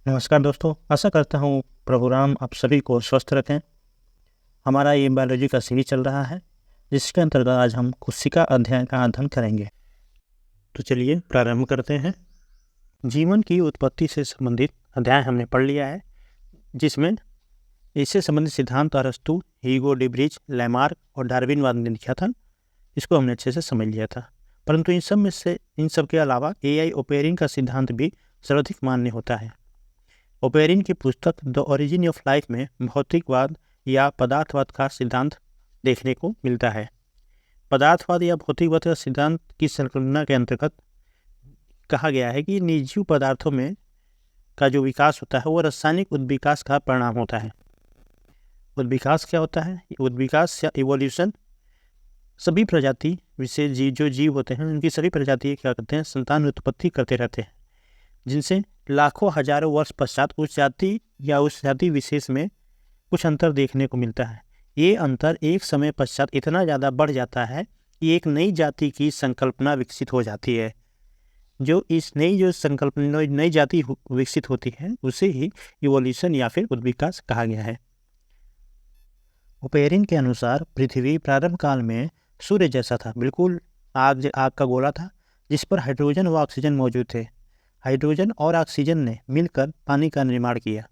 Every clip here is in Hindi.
नमस्कार दोस्तों, आशा करता हूँ प्रभु राम आप सभी को स्वस्थ रखें। हमारा ये बायोलॉजी का सीरीज चल रहा है, जिसके अंतर्गत आज हम कोशिका अध्ययन का अध्ययन करेंगे। तो चलिए प्रारंभ करते हैं। जीवन की उत्पत्ति से संबंधित अध्याय हमने पढ़ लिया है, जिसमें इससे संबंधित सिद्धांत अरस्तु, हीगो, डिब्रिज, लैमार्क और डार्विनवाद ने लिखा था। इसको हमने अच्छे से समझ लिया था। परंतु इन सब के अलावा एआई ओपेरिन का सिद्धांत भी सर्वाधिक मान्य होता है। ओपेरिन की पुस्तक द ओरिजिन ऑफ लाइफ में भौतिकवाद या पदार्थवाद का सिद्धांत देखने को मिलता है। पदार्थवाद या भौतिकवाद का सिद्धांत की संकल्पना के अंतर्गत कहा गया है कि निर्जीव पदार्थों में का जो विकास होता है वो रासायनिक उद्विकास का परिणाम होता है। उद्विकास क्या होता है? उद्विकास या इवोल्यूशन सभी प्रजाति विशेष जो जीव होते हैं उनकी सभी प्रजाति क्या करते हैं, संतान उत्पत्ति करते रहते हैं, जिनसे लाखों हजारों वर्ष पश्चात उस जाति या उस जाति विशेष में कुछ अंतर देखने को मिलता है। ये अंतर एक समय पश्चात इतना ज़्यादा बढ़ जाता है कि एक नई जाति की संकल्पना विकसित हो जाती है। जो इस नई जाति विकसित होती है उसे ही इवोल्यूशन या फिर उद्विकास कहा गया है। ओपेरिन के अनुसार पृथ्वी प्रारंभ काल में सूर्य जैसा था, बिल्कुल आग का गोला था जिस पर हाइड्रोजन व ऑक्सीजन मौजूद थे। हाइड्रोजन और ऑक्सीजन ने मिलकर पानी का निर्माण किया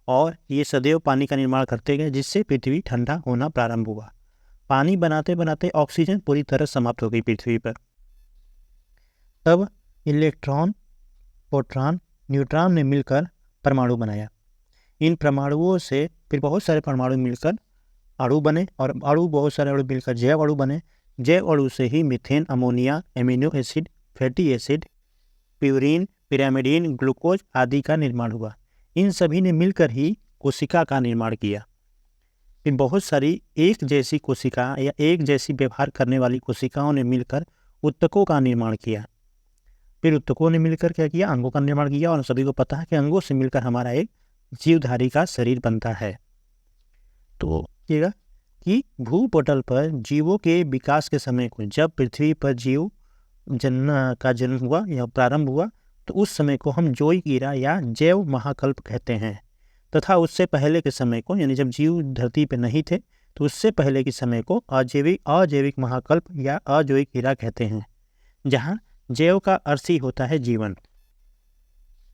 और ये सदैव पानी का निर्माण करते गए, जिससे पृथ्वी ठंडा होना प्रारंभ हुआ। पानी बनाते बनाते ऑक्सीजन पूरी तरह समाप्त हो गई पृथ्वी पर। तब इलेक्ट्रॉन, प्रोटॉन, न्यूट्रॉन ने मिलकर परमाणु बनाया। इन परमाणुओं से फिर बहुत सारे परमाणु मिलकर अणु बने और बहुत सारे अणु मिलकर जैव अणु बने। जैव अणु से ही methane, ammonia, amino acid, fatty acid, purine, pyrimidine, glucose आदि का निर्माण हुआ। इन सभी ने मिलकर ही कोशिका का निर्माण किया। इन बहुत सारी एक जैसी कोशिका या एक जैसी व्यवहार करने वाली कोशिकाओं ने मिलकर ऊतकों का निर्माण किया। फिर ऊतकों ने मिलकर क्या किया? अंगों का निर्माण किया। और सभी को पता है कि अंगों से मिलकर हमारा एक जीवधारी का शरीर बनता है। तो देखिएगा कि भूपटल पर जीवों के विकास के समय को, जब पृथ्वी पर जीव का जन्म हुआ या प्रारंभ हुआ, तो उस समय को हम जोई ईरा या जैव महाकल्प कहते हैं। तथा उससे पहले के समय को, यानी जब जीव धरती पर नहीं थे तो उससे पहले के समय को अजैविक महाकल्प या अजोइक ईरा कहते हैं, जहाँ जैव का अर्थ ही होता है जीवन।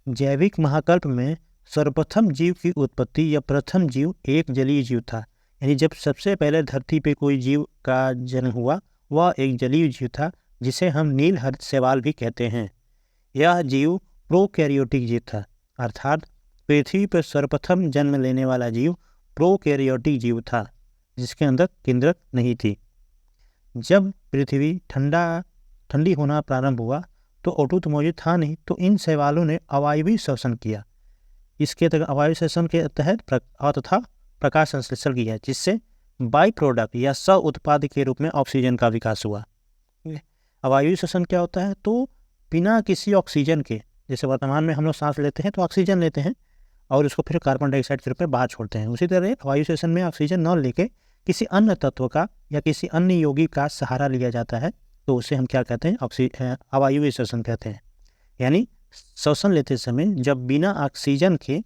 जैविक महाकल्प में सर्वप्रथम जीव की उत्पत्ति या प्रथम जीव एक जलीय जीव था। यानी जब सबसे पहले धरती पे कोई जीव का जन्म हुआ वह एक जलीय जीव था, जिसे हम नीलहरित शैवाल भी कहते हैं। यह जीव प्रोकैरियोटिक जीव था, अर्थात पृथ्वी पर सर्वप्रथम जन्म लेने वाला जीव प्रोकैरियोटिक जीव था, जिसके अंदर केंद्रक नहीं थी। जब पृथ्वी ठंडी होना प्रारंभ हुआ तो ओटू तो मौजूद था नहीं, तो इन शैवालों ने अवायवीय श्वसन किया। इसके तहत अवायवीय श्वसन के तहत तथा प्रकाश संश्लेषण किया, जिससे बाई प्रोडक्ट या सह उत्पाद के रूप में ऑक्सीजन का विकास हुआ। अवायवीय श्वसन क्या होता है? तो बिना किसी ऑक्सीजन के, जैसे वर्तमान में हम लोग सांस लेते हैं तो ऑक्सीजन लेते हैं और उसको फिर कार्बन डाइऑक्साइड के रूप में बाहर छोड़ते हैं। उसी तरह अवायवीय श्वसन में ऑक्सीजन न लेके किसी अन्य तत्व का या किसी अन्य यौगिक का सहारा लिया जाता है, तो उसे हम क्या कहते हैं? अवायवीय श्वसन कहते हैं। यानी श्वसन लेते समय जब बिना ऑक्सीजन के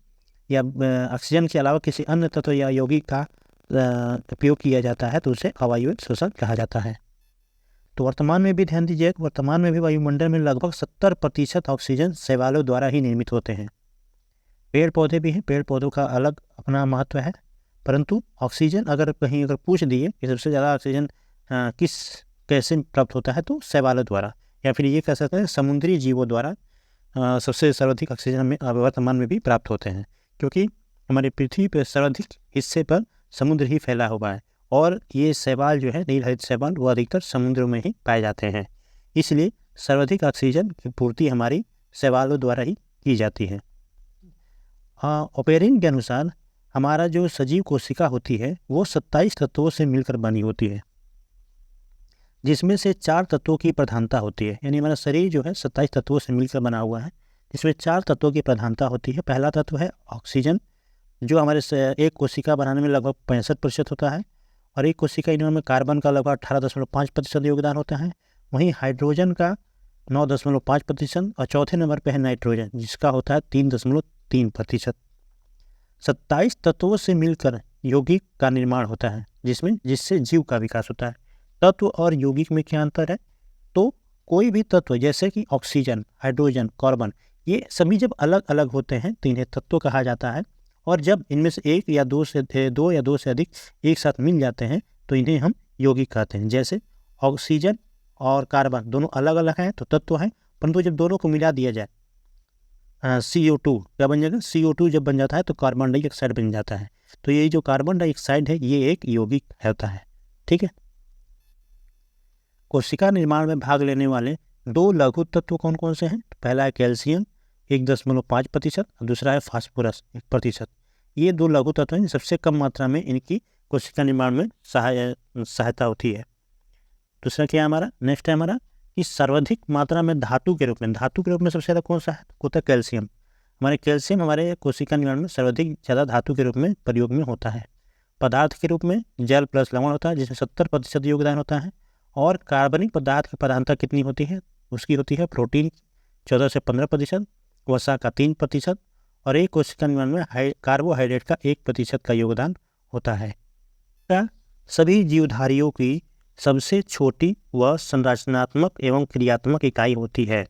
या ऑक्सीजन के अलावा किसी अन्य तत्व या यौगिक का उपयोग किया जाता है तो उसे अवायवीय श्वसन कहा जाता है। तो वर्तमान में भी ध्यान दीजिए, वर्तमान में भी वायुमंडल में लगभग 70% ऑक्सीजन शैवालों द्वारा ही निर्मित होते हैं। पेड़ पौधे भी हैं, पेड़ पौधों का अलग अपना महत्व है, परंतु ऑक्सीजन अगर पूछ दिए कि सबसे ज़्यादा ऑक्सीजन कैसे प्राप्त होता है, तो शैवालों द्वारा, या फिर ये कह सकते हैं समुद्री जीवों द्वारा सबसे सर्वाधिक ऑक्सीजन में वर्तमान में भी प्राप्त होते हैं, क्योंकि हमारी पृथ्वी पर सर्वाधिक हिस्से पर समुद्र ही फैला हुआ है और ये शैवाल जो है नीलहरित शैवाल वो अधिकतर समुद्रों में ही पाए जाते हैं। इसलिए सर्वाधिक ऑक्सीजन की पूर्ति हमारी शैवालों द्वारा ही की जाती है। ओपेरिन के अनुसार हमारा जो सजीव कोशिका होती है वो 27 तत्वों से मिलकर बनी होती है, जिसमें से 4 तत्वों की प्रधानता होती है। यानी हमारा शरीर जो है 27 तत्वों से मिलकर बना हुआ है, जिसमें 4 तत्वों की प्रधानता होती है। पहला तत्व है ऑक्सीजन, जो हमारे एक कोशिका बनाने में लगभग 65% होता है, और एक कोशिका निर्माण में कार्बन का लगभग 18.5% योगदान होता है। वहीं हाइड्रोजन का 9.5% और चौथे नंबर पर है नाइट्रोजन, जिसका होता है 3%। 27 तत्वों से मिलकर यौगिक का निर्माण होता है, जिससे जीव का विकास होता है। तत्व और यौगिक में क्या अंतर है? तो कोई भी तत्व जैसे कि ऑक्सीजन, हाइड्रोजन, कार्बन, ये सभी जब अलग अलग होते हैं तो इन्हें तत्व कहा जाता है। और जब इनमें से एक या दो से अधिक एक साथ मिल जाते हैं तो इन्हें हम यौगिक कहते हैं। जैसे ऑक्सीजन और कार्बन दोनों अलग अलग हैं तो तत्व हैं, परंतु जब दोनों को मिला दिया जाए CO2 क्या बन जाएगा? CO2 जब बन जाता है तो कार्बन डाइऑक्साइड बन जाता है। तो ये जो कार्बन डाइऑक्साइड है ये एक यौगिक होता है। ठीक है। कोशिका निर्माण में भाग लेने वाले 2 लघु तत्व कौन कौन से हैं? पहला है कैल्शियम 1.5%, और दूसरा है फास्फोरस 1%। ये 2 लघु तत्व हैं, सबसे कम मात्रा में इनकी कोशिका निर्माण में सहायता होती है। दूसरा क्या है हमारा? नेक्स्ट है हमारा कि सर्वाधिक मात्रा में धातु के रूप में सबसे ज़्यादा कौन सा है? होता है कैल्शियम। कैल्शियम हमारे कोशिका निर्माण में सर्वाधिक ज़्यादा धातु के रूप में प्रयोग में होता है। पदार्थ के रूप में जल प्लस लवण होता है, जिसमें 70% योगदान होता है। और कार्बनिक पदार्थ की प्रधानता कितनी होती है? उसकी होती है प्रोटीन 14 से 15%, वसा का 3%, और एक कोशिका निर्माण में कार्बोहाइड्रेट का 1% का योगदान होता है। सभी जीवधारियों की सबसे छोटी व संरचनात्मक एवं क्रियात्मक इकाई होती है।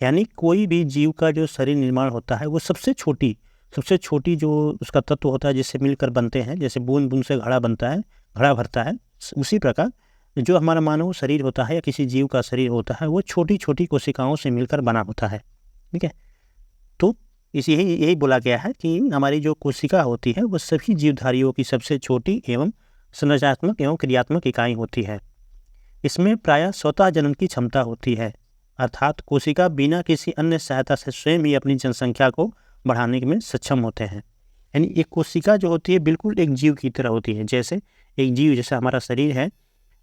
यानी कोई भी जीव का जो शरीर निर्माण होता है वो सबसे छोटी जो उसका तत्व होता है जिससे मिलकर बनते हैं, जैसे बूंद बूंद से घड़ा बनता है, घड़ा भरता है, उसी प्रकार जो हमारा मानव शरीर होता है या किसी जीव का शरीर होता है वो छोटी छोटी कोशिकाओं से मिलकर बना होता है। ठीक है। तो यही बोला गया है कि हमारी जो कोशिका होती है वो सभी जीवधारियों की सबसे छोटी एवं संरचनात्मक एवं क्रियात्मक इकाई होती है। इसमें प्रायः स्वतः जनन की क्षमता होती है, अर्थात कोशिका बिना किसी अन्य सहायता से स्वयं ही अपनी जनसंख्या को बढ़ाने में सक्षम होते हैं। यानी एक कोशिका जो होती है बिल्कुल एक जीव की तरह होती है। जैसे एक जीव, जैसे हमारा शरीर है,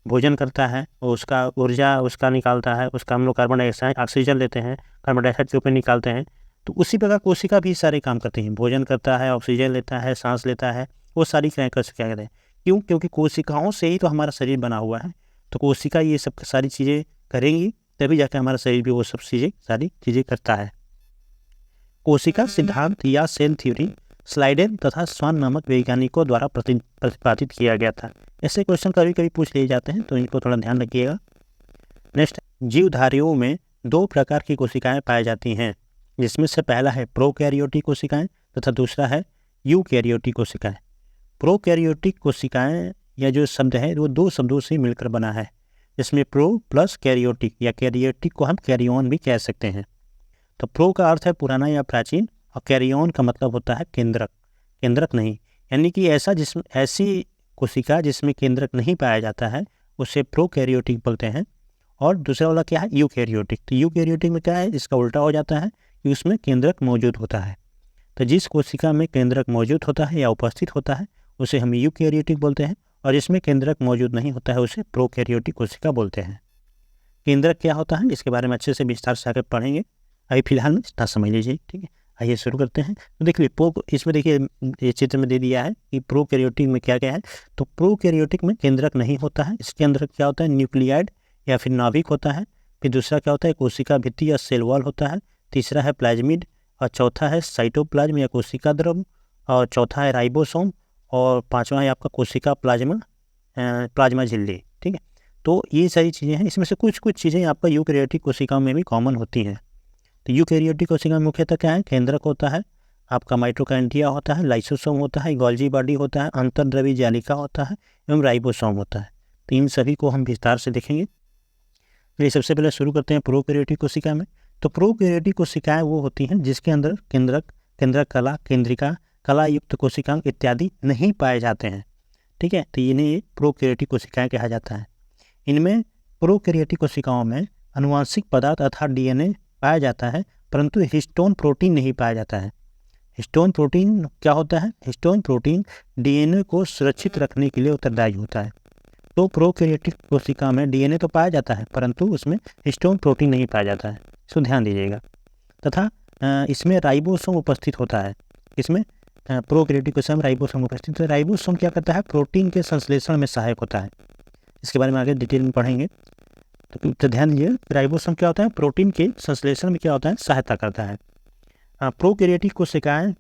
भोजन करता है और उसका ऊर्जा उसका निकालता है, उसका हम लोग कार्बन डाइऑक्साइड ऑक्सीजन लेते हैं, कार्बन डाइऑक्साइड के ऊपर निकालते हैं। तो उसी प्रकार कोशिका भी सारे काम करते हैं, भोजन करता है, ऑक्सीजन लेता है, सांस लेता है, वो सारी क्रियाएं क्या कहते हैं। क्यों? क्योंकि कोशिकाओं से ही तो हमारा शरीर बना हुआ है। तो कोशिका ये सब सारी चीज़ें करेंगी तभी जाकर हमारा शरीर भी वो सब सारी चीज़ें करता है। कोशिका सिद्धांत या सेल थ्योरी स्लाइडेन तथा स्वान नामक वैज्ञानिकों द्वारा प्रतिपादित किया गया था। ऐसे क्वेश्चन कभी कभी पूछ लिए जाते हैं तो इनको थोड़ा ध्यान रखिएगा। नेक्स्ट, जीवधारियों में 2 प्रकार की कोशिकाएं पाई जाती हैं, जिसमें से पहला है प्रोकैरियोटिक कोशिकाएं तथा दूसरा है यूकैरियोटिक कोशिकाएं। प्रोकैरियोटिक कोशिकाएं या जो शब्द है वो 2 शब्दों से मिलकर बना है, जिसमें प्रो प्लस कैरियोटिक या कैरियोटिक को हम कैरियन भी कह सकते हैं। तो प्रो का अर्थ है पुराना या प्राचीन, और कैरियन का मतलब होता है केंद्रक नहीं। यानी कि ऐसी कोशिका जिसमें केंद्रक नहीं पाया जाता है उसे प्रोकैरियोटिक बोलते हैं। और दूसरा वाला क्या है? यूकैरियोटिक। तो यूकैरियोटिक में क्या है? इसका उल्टा हो जाता है कि उसमें केंद्रक मौजूद होता है। तो जिस कोशिका में केंद्रक मौजूद होता है या उपस्थित होता है उसे हम यूकैरियोटिक बोलते हैं, और जिसमें केंद्रक मौजूद नहीं होता है उसे प्रोकैरियोटिक कोशिका बोलते हैं। केंद्रक क्या होता है इसके बारे में अच्छे से विस्तार से आगे पढ़ेंगे, अभी फिलहाल में इतना समझ लीजिए। ठीक है, आइए शुरू करते हैं। तो देखिए इसमें देखिए ये चित्र में दे दिया है कि प्रोकैरियोटिक में क्या क्या है। तो प्रोकैरियोटिक में केंद्रक नहीं होता है, इसके अंदर क्या होता है? न्यूक्लियाइड या फिर नाभिक होता है। फिर दूसरा क्या होता है? कोशिका भित्ति या सेल वॉल होता है। तीसरा है प्लाज्मिड, और चौथा है साइटोप्लाज्म या कोशिका द्रव, और चौथा है राइबोसोम, और पांचवा है आपका कोशिका प्लाज्मा झिल्ली। ठीक है, तो ये सारी चीज़ें हैं। इसमें से कुछ चीज़ें आपका यूकैरियोटिक कोशिकाओं में भी कॉमन होती हैं। तो यूकैरियोटिक कोशिका में मुख्यतः क्या है? केंद्रक होता है, आपका माइटोकॉन्ड्रिया होता है, लाइसोसोम होता है, गोल्जी बॉडी होता है, अंतर्द्रवी जालिका होता है एवं राइबोसोम होता है। तो इन सभी को हम विस्तार से देखेंगे। चलिए सबसे पहले शुरू करते हैं प्रोकैरियोटिक कोशिका में। तो प्रोकैरियोटिक कोशिकाएं वो होती हैं जिसके अंदर केंद्रक कला, केंद्रिका, कला युक्त कोशिकांग इत्यादि नहीं पाए जाते हैं। ठीक है, तो इन्हें प्रोकैरियोटिक कोशिकाएं कहा जाता है। इनमें प्रोकैरियोटिक कोशिकाओं में आनुवंशिक पदार्थ अर्थात DNA पाया जाता है, परंतु हिस्टोन प्रोटीन नहीं पाया जाता है। हिस्टोन प्रोटीन क्या होता है? हिस्टोन प्रोटीन DNA को सुरक्षित रखने के लिए उत्तरदायी होता है। तो प्रोकैरियोटिक कोशिका में DNA तो पाया जाता है परंतु उसमें हिस्टोन प्रोटीन नहीं पाया जाता है, इसको ध्यान दीजिएगा। तथा इसमें राइबोसोम उपस्थित होता है। इसमें प्रोकैरियोटिक कोशिका में राइबोसोम उपस्थित है। राइबोसोम क्या करता है? प्रोटीन के संश्लेषण में सहायक होता है। इसके बारे में आगे डिटेल में पढ़ेंगे। तो ध्यान दीजिए, राइबोसोम क्या होता है? प्रोटीन के संश्लेषण में क्या होता है? सहायता करता है। प्रोकैरियोटिक कोशिकाएं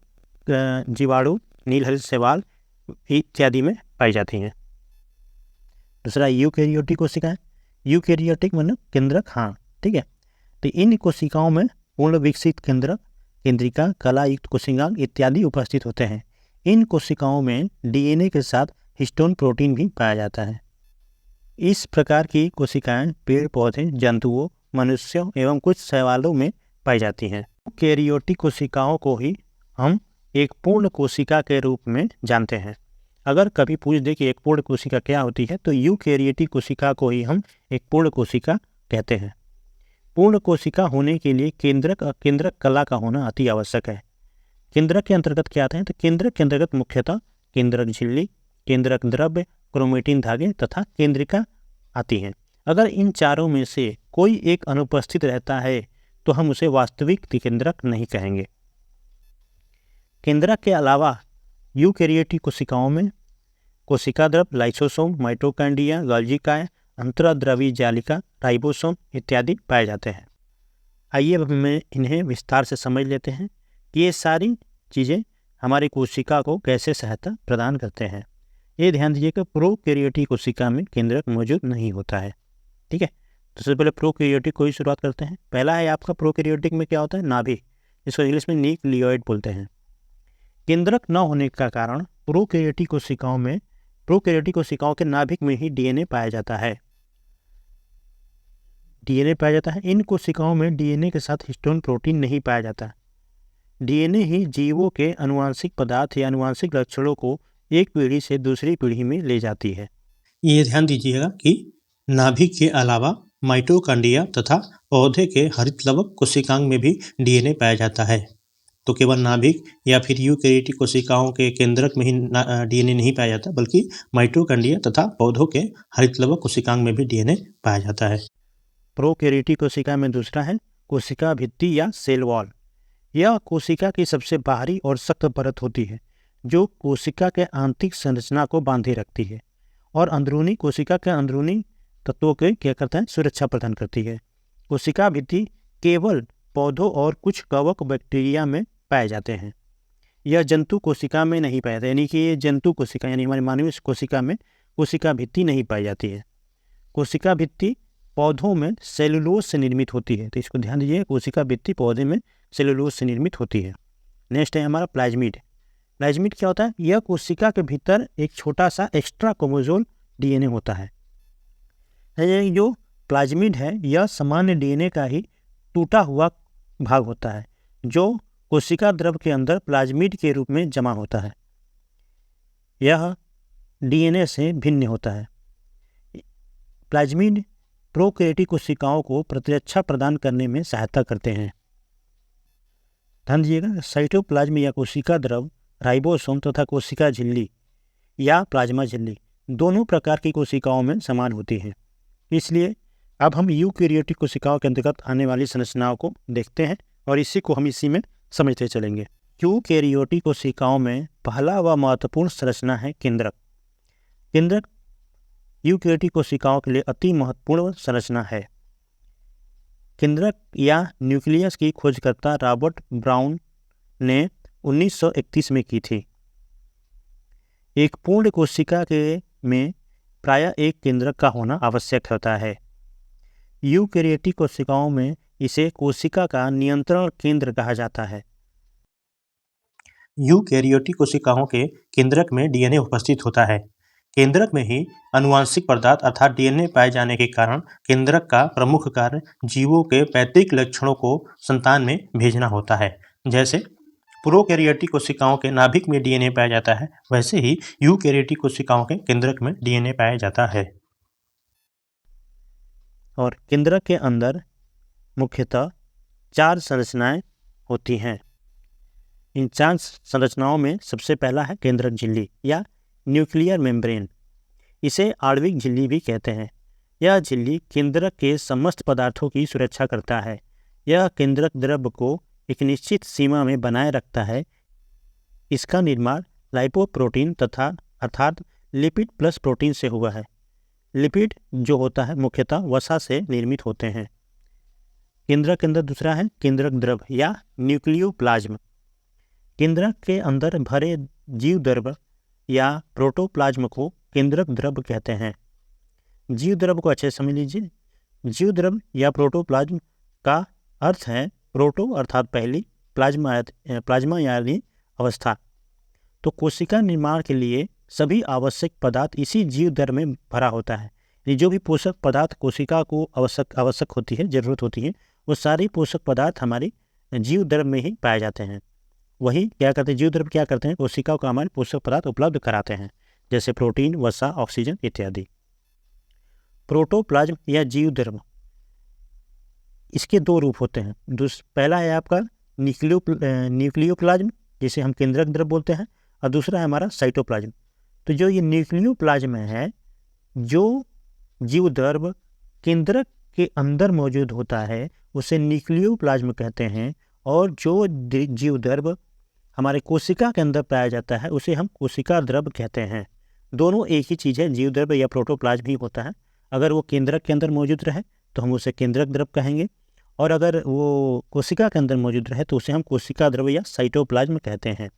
जीवाणु, नीलहरित शैवाल इत्यादि में पाई जाती हैं। दूसरा यूकैरियोटिक कोशिकाएं, यूकैरियोटिक मतलब केंद्रक, हाँ ठीक है। तो इन कोशिकाओं में पूर्ण विकसित केंद्रक, केंद्रिका, कलायुक्त कोशिकांग इत्यादि उपस्थित होते हैं। इन कोशिकाओं में डीएनए के साथ हिस्टोन प्रोटीन भी पाया जाता है। इस प्रकार की कोशिकाएं पेड़ पौधे, जंतुओं, मनुष्यों एवं कुछ शैवालों में पाई जाती हैं। यूकैरियोटिक कोशिकाओं को ही हम एक पूर्ण कोशिका के रूप में जानते हैं। अगर कभी पूछ दे कि एक पूर्ण कोशिका क्या होती है, तो यूकैरियोटिक कोशिका को ही हम एक पूर्ण कोशिका कहते हैं। पूर्ण कोशिका होने के लिए केंद्रक और केंद्रक कला का होना अति आवश्यक है। केंद्रक के अंतर्गत क्या आते हैं, तो केंद्रक के अंतर्गत मुख्यतः केंद्रक झिल्ली, केंद्रक द्रव्य, क्रोमेटिन धागे तथा केंद्रिका आती हैं। अगर इन चारों में से कोई एक अनुपस्थित रहता है तो हम उसे वास्तविक केंद्रक नहीं कहेंगे। केंद्रक के अलावा यूकैरियोटिक कोशिकाओं में कोशिका द्रव्य, लाइसोसोम, माइटोकॉन्ड्रिया, गोल्गी काय, अंतर्द्रवी जालिका, राइबोसोम इत्यादि पाए जाते हैं। आइए अब हमें इन्हें विस्तार से समझ लेते हैं कि ये सारी चीज़ें हमारी कोशिका को कैसे सहायता प्रदान करते हैं। ये ध्यान दीजिए कि प्रोकैरियोटिक कोशिका में केंद्रक मौजूद नहीं होता है, ठीक है। तो सबसे पहले प्रोकैरियोटिक को ही शुरुआत करते हैं। पहला है आपका प्रोकैरियोटिक में क्या होता है, नाभिक, जिसको इंग्लिश में न्यूक्लियोइड बोलते हैं। केंद्रक न होने का कारण प्रोकैरियोटिक कोशिकाओं के नाभिक में ही डीएनए पाया जाता है। इन कोशिकाओं में डीएनए के साथ हिस्टोन प्रोटीन नहीं पाया जाता। डीएनए ही जीवों के अनुवांशिक पदार्थ या अनुवांशिक लक्षणों को एक पीढ़ी से दूसरी पीढ़ी में ले जाती है। ये ध्यान दीजिएगा कि नाभिक के अलावा माइटोकॉन्ड्रिया तथा पौधे के हरितलवक कोशिकांग में भी डीएनए पाया जाता है। तो केवल नाभिक या फिर यूकैरियोटिक कोशिकाओं के केंद्रक में ही डीएनए नहीं पाया जाता, बल्कि माइटोकॉन्ड्रिया तथा पौधों के हरितलवक कोशिकांग में भी डीएनए पाया जाता है। प्रोकैरियोटिक कोशिका में दूसरा है कोशिका भित्ति या सेल वॉल। यह कोशिका की सबसे बाहरी और सख्त परत होती है जो कोशिका के आंतरिक संरचना को बांधे रखती है और अंदरूनी कोशिका के अंदरूनी तत्वों के क्या करता है, सुरक्षा प्रदान करती है। कोशिका भित्ति केवल पौधों और कुछ कवक बैक्टीरिया में पाए जाते हैं। यह जंतु कोशिका में नहीं पाया जाता, यानी कि ये जंतु कोशिका यानी हमारी मानवीय कोशिका में कोशिका भित्ति नहीं पाई जाती है। कोशिका भित्ति पौधों में सेलुलोज से निर्मित होती है, तो इसको ध्यान दीजिए, कोशिका भित्ति पौधे में सेलुलोज से निर्मित होती है। नेक्स्ट है हमारा प्लाज्मिड। प्लाज्मिड क्या होता है, यह कोशिका के भीतर एक छोटा सा एक्स्ट्रा क्रोमोसोम डीएनए होता है। जो प्लाज्मिड है यह सामान्य डीएनए का ही टूटा हुआ भाग होता है जो कोशिका द्रव्य के अंदर प्लाज्मिड के रूप में जमा होता है। यह डीएनए से भिन्न होता है। प्लाज्मिड प्रोकैरियोटिक कोशिकाओं को प्रतिरक्षा प्रदान करने में सहायता करते हैं। ध्यान दीजिएगा, साइटोप्लाज्म या कोशिका द्रव्य, राइबोसोम तथा कोशिका झिल्ली या प्लाज्मा झिल्ली दोनों प्रकार की कोशिकाओं में समान होती हैं। इसलिए अब हम यूकैरियोटिक कोशिकाओं के अंतर्गत आने वाली संरचनाओं को देखते हैं और इसी में समझते चलेंगे। यूकैरियोटिक कोशिकाओं में पहला व महत्वपूर्ण संरचना है केंद्रक। केंद्रक यूकैरियोटिक कोशिकाओं के लिए अति महत्वपूर्ण संरचना है। केंद्रक या न्यूक्लियस की खोजकर्ता रॉबर्ट ब्राउन ने 1931 में की थी। एक पूर्ण कोशिका में प्रायः एक केंद्रक का होना आवश्यक होता है। यूकैरियोटिक कोशिकाओं में इसे कोशिका का नियंत्रण केंद्र कहा जाता है। यूकैरियोटिक कोशिकाओं के केंद्रक में डीएनए उपस्थित होता है। केंद्रक में ही अनुवांशिक पदार्थ अर्थात डीएनए पाए जाने के कारण केंद्रक का प्रमुख कार्य जीवों के पैतृक लक्षणों को संतान में भेजना होता है। जैसे प्रोकैरियोटिक कोशिकाओं के नाभिक में डीएनए पाया जाता है, वैसे ही यूकैरियोटिक कोशिकाओं के केंद्रक में डीएनए पाया जाता है। और केंद्रक के अंदर मुख्यतः 4 संरचनाएं होती हैं। इन 4 संरचनाओं में सबसे पहला है केंद्रक झिल्ली या न्यूक्लियर मेम्ब्रेन। इसे आणविक झिल्ली भी कहते हैं। यह झिल्ली केंद्रक के समस्त पदार्थों की सुरक्षा करता है। यह केंद्रक द्रव्य को एक निश्चित सीमा में बनाए रखता है। इसका निर्माण लाइपोप्रोटीन तथा अर्थात लिपिड प्लस प्रोटीन से हुआ है। लिपिड जो होता है मुख्यतः वसा से निर्मित होते हैं। केंद्रक के अंदर दूसरा है केंद्रक द्रव या न्यूक्लियोप्लाज्म। केंद्रक के अंदर भरे जीव द्रव या प्रोटोप्लाज्म को केंद्रक द्रव कहते हैं। जीव द्रव को अच्छे से समझ लीजिए। जीव द्रव या प्रोटोप्लाज्म का अर्थ है प्रोटो अर्थात पहली, प्लाज्मा यानी अवस्था। तो कोशिका निर्माण के लिए सभी आवश्यक पदार्थ इसी जीव द्रव में भरा होता है। ये जो भी पोषक पदार्थ कोशिका को आवश्यक होती है, जरूरत होती है, वो सारे पोषक पदार्थ हमारे जीव द्रव में ही पाए जाते हैं। वही क्या करते हैं, जीव द्रव क्या करते हैं, कोशिका को हमारे पोषक पदार्थ उपलब्ध कराते हैं, जैसे प्रोटीन, वसा, ऑक्सीजन इत्यादि। प्रोटोप्लाज्म या जीव द्रव, इसके दो रूप होते हैं। पहला है आपका न्यूक्लियोप्लाज्म, जिसे हम केंद्रक द्रव बोलते हैं, और दूसरा है हमारा साइटोप्लाज्म। तो जो ये न्यूक्लियोप्लाज्म है, जो जीव द्रव केंद्रक के अंदर मौजूद होता है, उसे न्यूक्लियोप्लाज्म कहते हैं। और जो जीव द्रव हमारे कोशिका के अंदर पाया जाता है, उसे हम कोशिका द्रव कहते हैं। दोनों एक ही चीज़ है, जीव द्रव या प्रोटोप्लाज्म ही होता है। अगर वो केंद्रक के अंदर मौजूद रहे तो हम उसे केंद्रक द्रव कहेंगे, और अगर वो कोशिका के अंदर मौजूद रहे तो उसे हम कोशिका द्रव या साइटोप्लाज्म कहते हैं।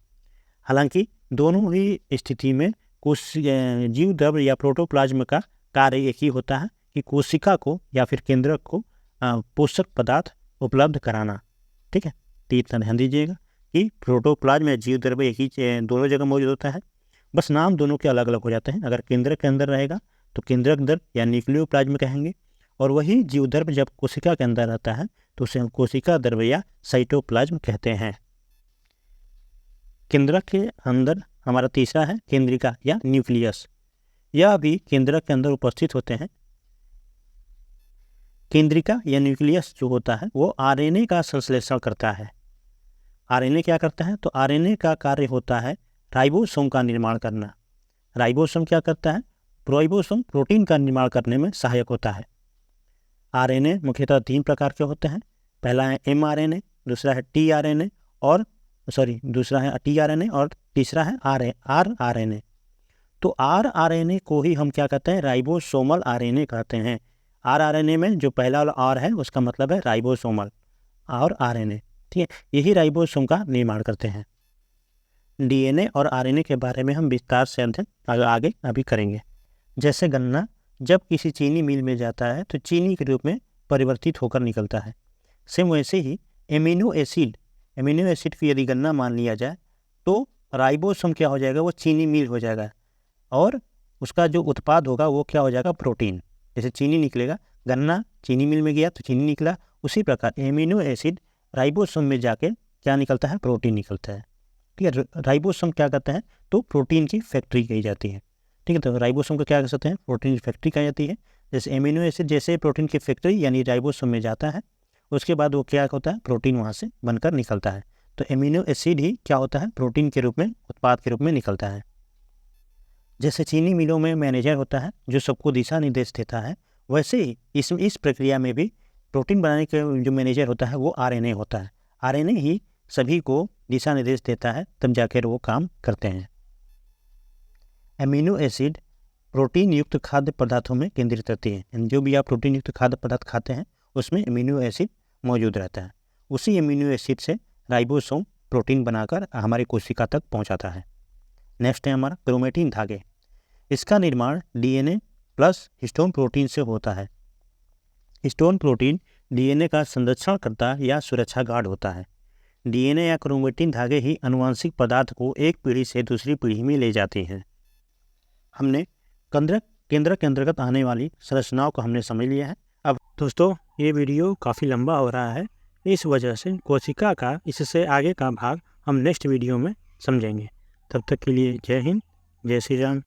हालांकि दोनों ही स्थिति में जीव द्रव या प्रोटोप्लाज्म का कार्य एक ही होता है कि कोशिका को या फिर केंद्रक को पोषक पदार्थ उपलब्ध कराना। ठीक है, तो इतना ध्यान दीजिएगा कि प्रोटोप्लाज्म या जीव द्रव एक ही दोनों जगह मौजूद होता है, बस नाम दोनों के अलग अलग हो जाते हैं। अगर केंद्रक के अंदर रहेगा तो केंद्रक द्रव या न्यूक्लियोप्लाज्म कहेंगे, और वही जीव द्रव जब कोशिका के अंदर रहता है तो उसे हम कोशिका द्रव या साइटोप्लाज्म कहते हैं। केंद्रक के अंदर हमारा तीसरा है केंद्रिका या न्यूक्लियस। यह भी केंद्रक के अंदर उपस्थित होते हैं। केंद्रिका या न्यूक्लियस जो होता है वो आरएनए का संश्लेषण करता है। आरएनए क्या करता है, तो आरएनए का कार्य होता है राइबोसोम का निर्माण करना। राइबोसोम क्या करता है, राइबोसोम प्रोटीन का निर्माण करने में सहायक होता है। आरएनए मुख्यतः 3 प्रकार के होते हैं। पहला है mRNA, दूसरा है tRNA और तीसरा है rRNA। तो rRNA को ही हम क्या कहते हैं, राइबोसोमल आरएनए कहते हैं। rRNA में जो पहला वाला R है उसका मतलब है राइबोसोमल और आरएनए। ठीक है, यही राइबोसोम का निर्माण करते हैं। डीएनए और आरएनए के बारे में हम विस्तार से अध्ययन आगे अभी करेंगे। जैसे गन्ना जब किसी चीनी मिल में जाता है तो चीनी के रूप में परिवर्तित होकर निकलता है। सेम वैसे ही एमिनो एसिड की यदि गन्ना मान लिया जाए तो राइबोसोम क्या हो जाएगा, वो चीनी मिल हो जाएगा, और उसका जो उत्पाद होगा वो क्या हो जाएगा, प्रोटीन। जैसे चीनी निकलेगा, गन्ना चीनी मिल में गया तो चीनी निकला, उसी प्रकार एमिनो एसिड राइबोसोम में जाके क्या निकलता है, प्रोटीन निकलता है। ठीक है, राइबोसोम क्या कहते हैं, तो प्रोटीन की फैक्ट्री कही जाती है। ठीक है, तो राइबोसोम को क्या कह सकते हैं, प्रोटीन की फैक्ट्री कही जाती है। जैसे एमिनो एसिड जैसे प्रोटीन की फैक्ट्री यानी राइबोसोम में जाता है, उसके बाद वो क्या होता है, प्रोटीन वहाँ से बनकर निकलता है। तो एमिनो एसिड ही क्या होता है, प्रोटीन के रूप में, उत्पाद के रूप में निकलता है। जैसे चीनी मिलों में मैनेजर होता है जो सबको दिशा निर्देश देता है, वैसे ही इस प्रक्रिया में भी प्रोटीन बनाने के जो मैनेजर होता है वो आरएनए होता है। आरएनए ही सभी को दिशा निर्देश देता है, तब जाकर वो काम करते हैं। एमिनो एसिड प्रोटीन युक्त खाद्य पदार्थों में केंद्रित रहती है। जो भी आप प्रोटीन युक्त खाद्य पदार्थ खाते हैं उसमें एमिनो एसिड मौजूद रहता है। उसी एमिनो एसिड से राइबोसोम प्रोटीन बनाकर हमारी कोशिका तक पहुंचाता है। नेक्स्ट है हमारा क्रोमेटिन धागे। इसका निर्माण डीएनए प्लस हिस्टोन प्रोटीन से होता है। हिस्टोन प्रोटीन डीएनए का संरक्षण करता या सुरक्षा गार्ड होता है। डीएनए या क्रोमेटिन धागे ही आनुवंशिक पदार्थ को एक पीढ़ी से दूसरी पीढ़ी में ले जाती हैं। हमने केंद्रक के अंतर्गत आने वाली संरचनाओं को हमने समझ लिया है। अब दोस्तों ये वीडियो काफ़ी लंबा हो रहा है, इस वजह से कोशिका का इससे आगे का भाग हम नेक्स्ट वीडियो में समझेंगे। तब तक के लिए जय हिंद, जय श्री राम।